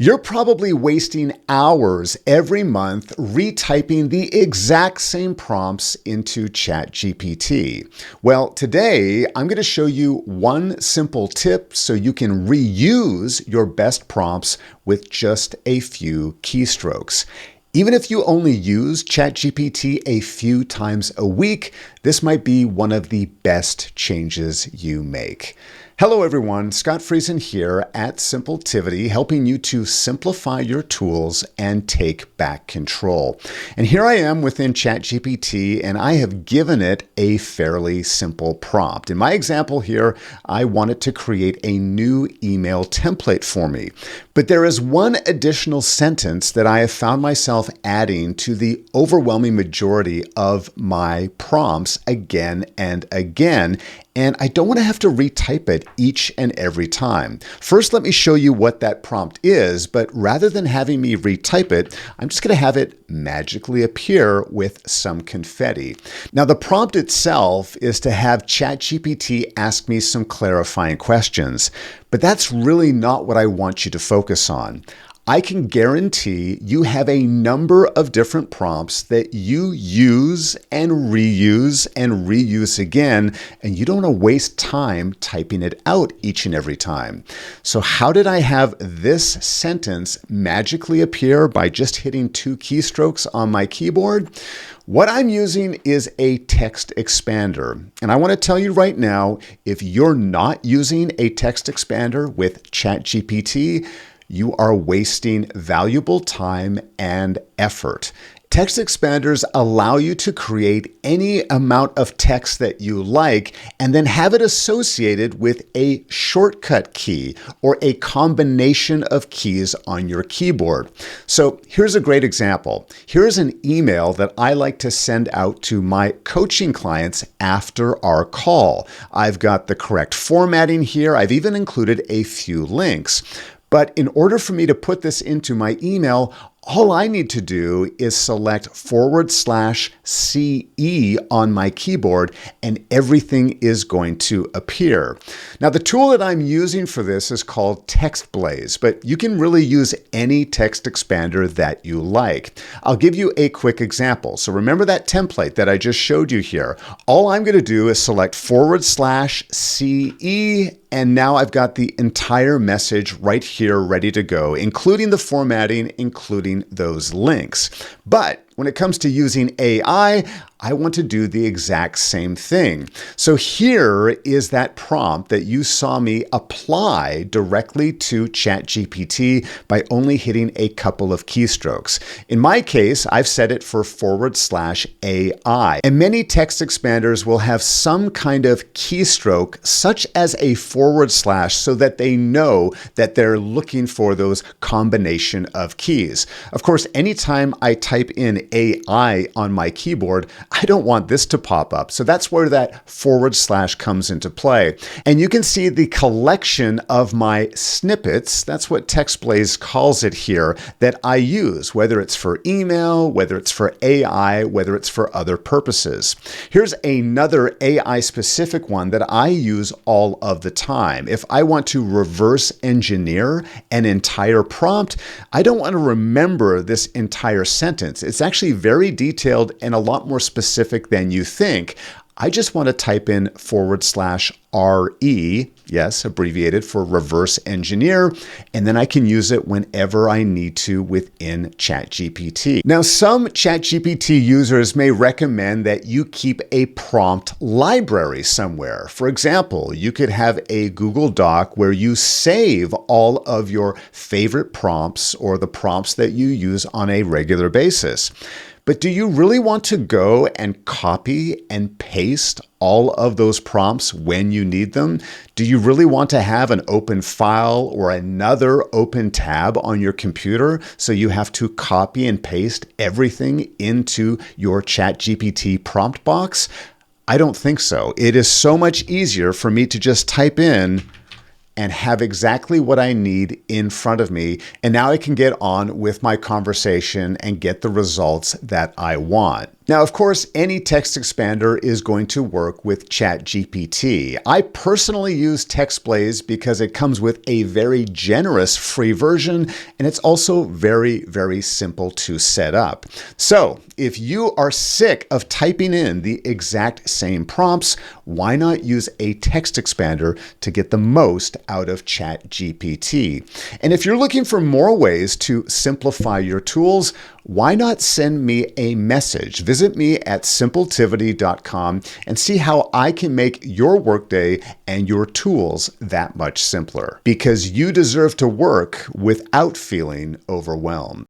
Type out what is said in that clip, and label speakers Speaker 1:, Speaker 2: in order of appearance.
Speaker 1: You're probably wasting hours every month retyping the exact same prompts into ChatGPT. Well, today I'm going to show you one simple tip so you can reuse your best prompts with just a few keystrokes. Even if you only use ChatGPT a few times a week, this might be one of the best changes you make. Hello everyone, Scott Friesen here at Simpletivity, helping you to simplify your tools and take back control. And here I am within ChatGPT, and I have given it a fairly simple prompt. In my example here, I want it to create a new email template for me. But there is one additional sentence that I have found myself adding to the overwhelming majority of my prompts again and again. And I don't want to have to retype it each and every time. First, let me show you what that prompt is, but rather than having me retype it, I'm just going to have it magically appear with some confetti. Now, the prompt itself is to have ChatGPT ask me some clarifying questions, but that's really not what I want you to focus on. I can guarantee you have a number of different prompts that you use and reuse again, and you don't want to waste time typing it out each and every time. So how did I have this sentence magically appear by just hitting two keystrokes on my keyboard? What I'm using is a text expander. And I want to tell you right now, if you're not using a text expander with ChatGPT, you are wasting valuable time and effort. Text expanders allow you to create any amount of text that you like and then have it associated with a shortcut key or a combination of keys on your keyboard. So here's a great example. Here's an email that I like to send out to my coaching clients after our call. I've got the correct formatting here. I've even included a few links. But in order for me to put this into my email, all I need to do is select /CE on my keyboard and everything is going to appear. Now, the tool that I'm using for this is called TextBlaze, but you can really use any text expander that you like. I'll give you a quick example. So remember that template that I just showed you here. All I'm going to do is select /CE, and now I've got the entire message right here ready to go, including the formatting, including those links. But when it comes to using AI, I want to do the exact same thing. So here is that prompt that you saw me apply directly to ChatGPT by only hitting a couple of keystrokes. In my case, I've set it for /AI. And many text expanders will have some kind of keystroke, such as a / so that they know that they're looking for those combination of keys. Of course, anytime I type in AI on my keyboard, I don't want this to pop up. So that's where that / comes into play. And you can see the collection of my snippets, that's what TextBlaze calls it here, that I use, whether it's for email, whether it's for AI, whether it's for other purposes. Here's another AI specific one that I use all of the time. If I want to reverse engineer an entire prompt, I don't want to remember this entire sentence. It's actually very detailed and a lot more specific than you think. I just want to type in /RE, yes, abbreviated for reverse engineer, and then I can use it whenever I need to within ChatGPT. Now, some ChatGPT users may recommend that you keep a prompt library somewhere. For example, you could have a Google Doc where you save all of your favorite prompts or the prompts that you use on a regular basis. But do you really want to go and copy and paste all of those prompts when you need them? Do you really want to have an open file or another open tab on your computer so you have to copy and paste everything into your ChatGPT prompt box? I don't think so. It is so much easier for me to just type in and have exactly what I need in front of me. And now I can get on with my conversation and get the results that I want. Now, of course, any text expander is going to work with ChatGPT. I personally use TextBlaze because it comes with a very generous free version, and it's also very, very simple to set up. So if you are sick of typing in the exact same prompts, why not use a text expander to get the most out of ChatGPT? And if you're looking for more ways to simplify your tools, why not send me a message? Visit me at simpletivity.com and see how I can make your workday and your tools that much simpler. Because you deserve to work without feeling overwhelmed.